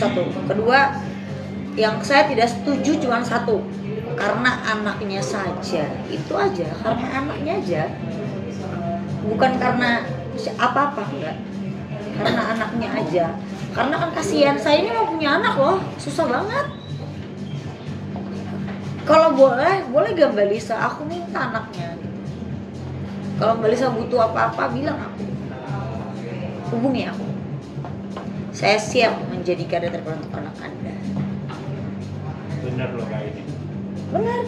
satu. Kedua, yang saya tidak setuju cuma satu, karena anaknya saja. Itu aja, karena anaknya aja. Bukan karena apa-apa, enggak. Karena anaknya aja. Karena kan kasihan, saya ini mau punya anak loh, susah banget. Kalau boleh gak Mbak Lisa, aku minta anaknya. Kalau Mbak Lisa butuh apa-apa, bilang aku. Hubungi aku. Saya siap menjadi garda terdepan untuk anak Anda. Bener loh kayak ini. Benar.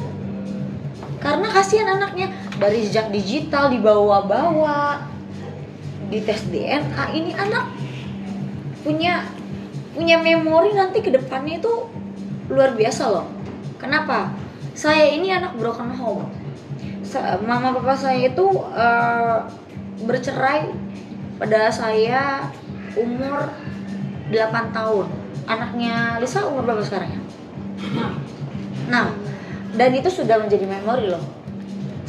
Karena kasihan anaknya, dari jejak digital dibawa-bawa, di tes DNA, ini anak punya memori nanti ke depannya itu luar biasa loh. Kenapa? Saya ini anak broken home. Mama papa saya itu bercerai pada saya umur 8 tahun. Anaknya Lisa umur berapa sekarang ya? 6. Dan itu sudah menjadi memori loh.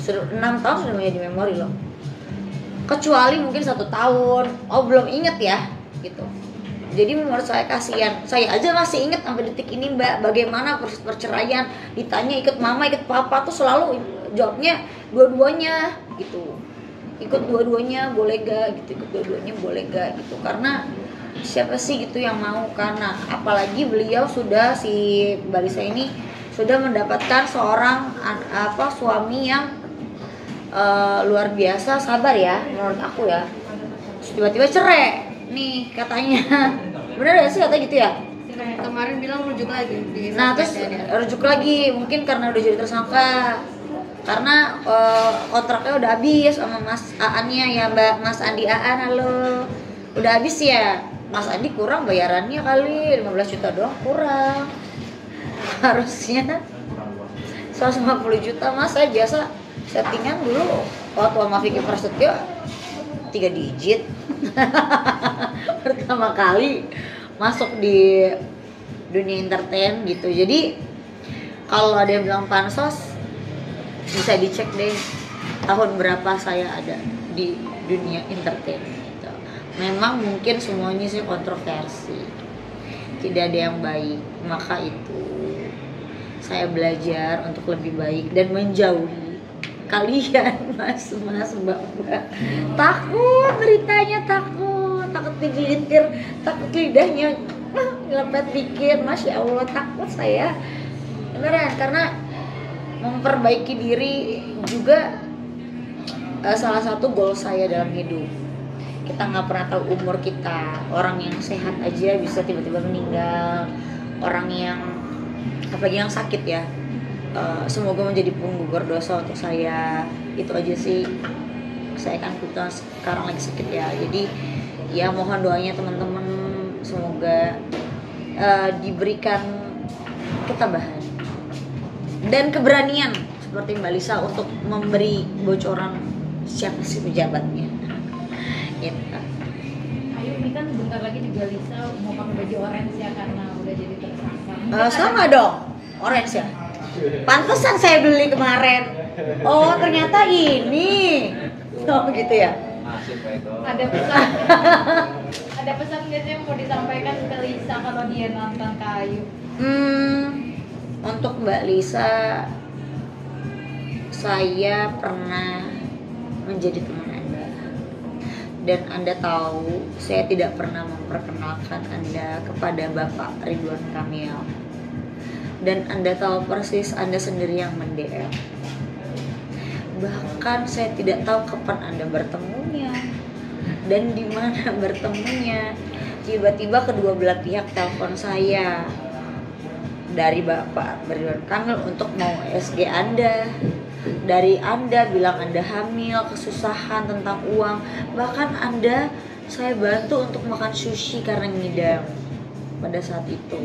6 tahun sudah menjadi memori loh. Kecuali mungkin 1 tahun, belum inget ya gitu. Jadi menurut saya kasihan. Saya aja masih inget sampai detik ini Mbak, bagaimana proses perceraian. Ditanya ikut mama, ikut papa tuh selalu jawabnya dua-duanya gitu. Ikut dua-duanya boleh gak gitu, ikut dua-duanya boleh gak gitu. Karena siapa sih gitu yang mau, karena apalagi beliau sudah, si Mbak Lisa ini sudah mendapatkan seorang suami yang luar biasa, sabar ya menurut aku ya. Tiba-tiba cerai nih katanya. Bener gak sih katanya gitu ya? Kemarin bilang rujuk lagi. Nah terus rujuk lagi, mungkin karena udah jadi tersangka. Karena kontraknya udah habis sama Mas Aannya ya Mbak, Mas Andi Aan, halo. Udah habis ya, Mas Andi kurang bayarannya kali, 15 juta doang kurang. Harusnya 150 juta Mas, saya biasa settingan dulu waktu sama Vicky Prasetyo 3 digit. Pertama kali masuk di dunia entertain gitu. Jadi kalau ada yang bilang pansos, bisa dicek deh tahun berapa saya ada di dunia entertain gitu. Memang mungkin semuanya sih kontroversi, tidak ada yang baik, maka itu saya belajar untuk lebih baik dan menjauhi kalian mas mbak. Takut beritanya, takut digigit, takut lidahnya ngelepet dikit, masya Allah takut saya beneran. Karena memperbaiki diri juga salah satu goal saya dalam hidup. Kita nggak pernah tahu umur kita. Orang yang sehat aja bisa tiba-tiba meninggal, orang yang apalagi yang sakit ya. Semoga menjadi penggugur dosa untuk saya. Itu aja sih. Saya kan kebetulan sekarang lagi sakit ya. Jadi ya mohon doanya teman-teman, semoga diberikan ketabahan dan keberanian seperti Mbak Lisa untuk memberi bocoran siapa sih pejabatnya. Gitu. Ayo, ini kan bentar lagi juga Lisa mau pakai baju orange ya karena udah jadi tersangka. Sama dong, orange ya. Pantesan saya beli kemarin. Oh ternyata ini. Oh gitu ya. Ada pesan, ada pesan nggak sih yang mau disampaikan ke Lisa kalau dia nonton Kayu? Untuk Mbak Lisa, saya pernah menjadi teman Anda, dan Anda tahu saya tidak pernah memperkenalkan Anda kepada Bapak Ridwan Kamil, dan Anda tahu persis Anda sendiri yang mendm. Bahkan saya tidak tahu kapan Anda bertemunya dan di mana bertemunya. Tiba-tiba kedua belah pihak telepon saya dari Bapak Ridwan Kamil untuk mau SG Anda. Dari Anda bilang Anda hamil, kesusahan tentang uang. Bahkan Anda saya bantu untuk makan sushi karena ngidam pada saat itu.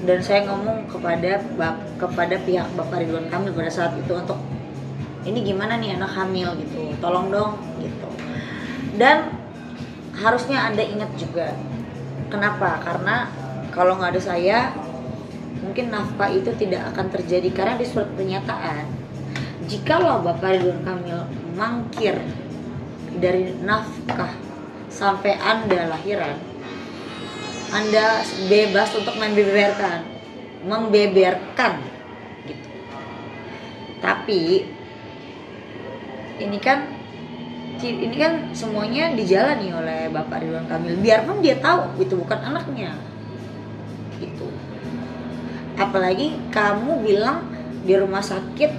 Dan saya ngomong kepada pihak Bapak Ridwan Kamil pada saat itu untuk ini gimana nih anak hamil gitu, tolong dong gitu. Dan harusnya Anda ingat juga kenapa, karena kalau nggak ada saya mungkin nafkah itu tidak akan terjadi. Karena di surat pernyataan, jikalau Bapak Ridwan Kamil mangkir dari nafkah sampai Anda lahiran, Anda bebas untuk membeberkan gitu. Tapi ini kan semuanya dijalani oleh Bapak Ridwan Kamil, biarpun dia tahu itu bukan anaknya gitu. Apalagi kamu bilang di rumah sakit,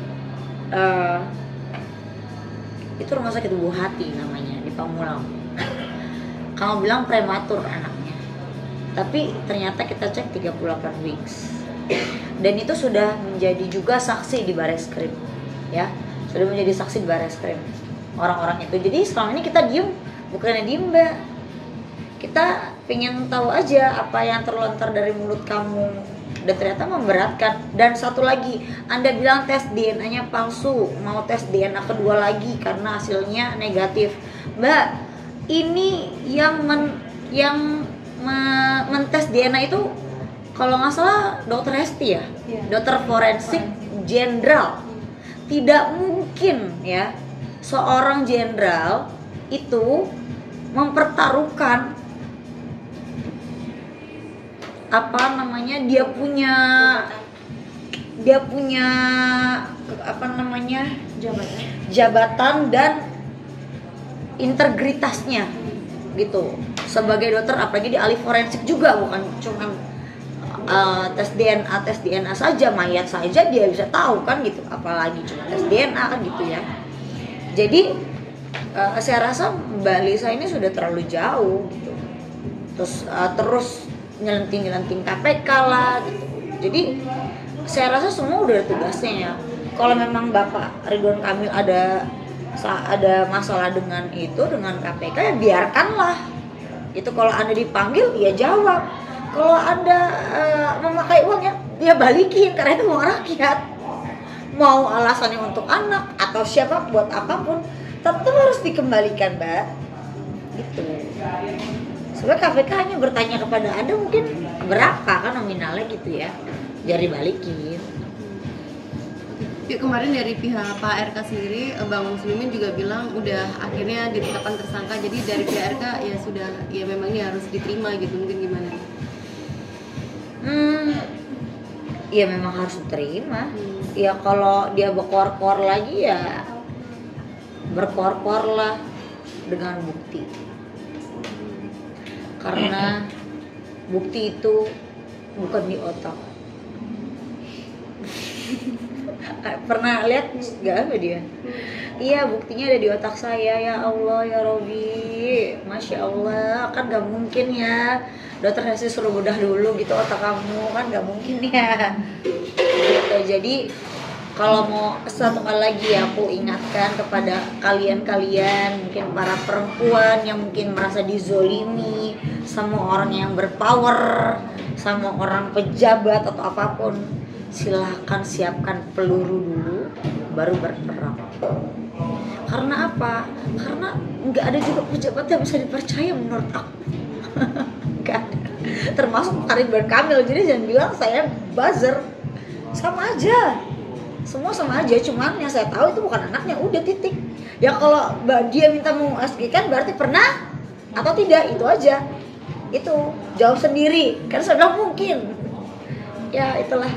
itu rumah sakit Ibu Hati namanya di Pamulang, kamu bilang prematur anaknya, tapi ternyata kita cek 38 weeks, dan itu sudah menjadi juga saksi di Bareskrim ya, sudah menjadi saksi di Bareskrim orang-orang itu. Jadi selama ini kita diem, bukannya diem Mbak, kita pengen tahu aja apa yang terlontar dari mulut kamu, dan ternyata memberatkan. Dan satu lagi, Anda bilang tes DNA-nya palsu, mau tes DNA kedua lagi karena hasilnya negatif. Mbak, ini yang mentes DNA itu kalau nggak salah Dokter Hesti ya, dokter forensik jenderal. Tidak mungkin ya seorang jenderal itu mempertaruhkan dia punya jabatan dan integritasnya gitu sebagai dokter, apalagi di ahli forensik juga, bukan cuma tes DNA saja, mayat saja dia bisa tahu kan gitu, apalagi cuma tes DNA kan gitu ya. Jadi saya rasa Mbak Lisa ini sudah terlalu jauh gitu, terus nyelenting KPK lah gitu. Jadi saya rasa semua udah tugasnya ya. Kalau memang Bapak Ridwan Kamil ada masalah dengan KPK, ya biarkanlah. Itu kalau Anda dipanggil ya jawab. Kalau Anda memakai uangnya ya balikin, karena itu uang rakyat. Mau alasannya untuk anak atau siapa, buat apapun tetap harus dikembalikan Mbak gitu. Sebenarnya KPK hanya bertanya kepada Anda mungkin berapa kan nominalnya gitu ya, jadi balikin. Ya, kemarin dari pihak Pak RK sendiri, Bang Muslimin juga bilang udah akhirnya ditetapkan tersangka. Jadi dari pihak RK ya sudah, ya memang ini harus diterima gitu, mungkin gimana? Ya memang harus diterima. Ya kalau dia berkor-kor lagi ya berkor-kor lah dengan bukti. Karena bukti itu bukan di otak. Pernah lihat nggak apa dia? Iya, buktinya ada di otak saya. Ya Allah ya Robi, Masya Allah, kan gak mungkin ya dokter Hesti suruh bedah dulu gitu otak kamu, kan gak mungkin ya gitu. Jadi kalau mau satu kali lagi ya, aku ingatkan kepada kalian mungkin para perempuan yang mungkin merasa dizolimi sama orang yang berpower, sama orang pejabat atau apapun, silahkan siapkan peluru dulu baru berperang. Karena apa? Karena nggak ada juga pejabat yang bisa dipercaya menurut aku. Nggak ada. Termasuk Pak Ridwan Kamil. Jadi jangan bilang saya buzzer. Sama aja. Semua sama aja, cuman yang saya tahu itu bukan anaknya, udah titik. Ya kalau dia minta mau SG kan berarti pernah atau tidak, itu aja. Itu jawab sendiri. Kan sudah mungkin. Ya itulah.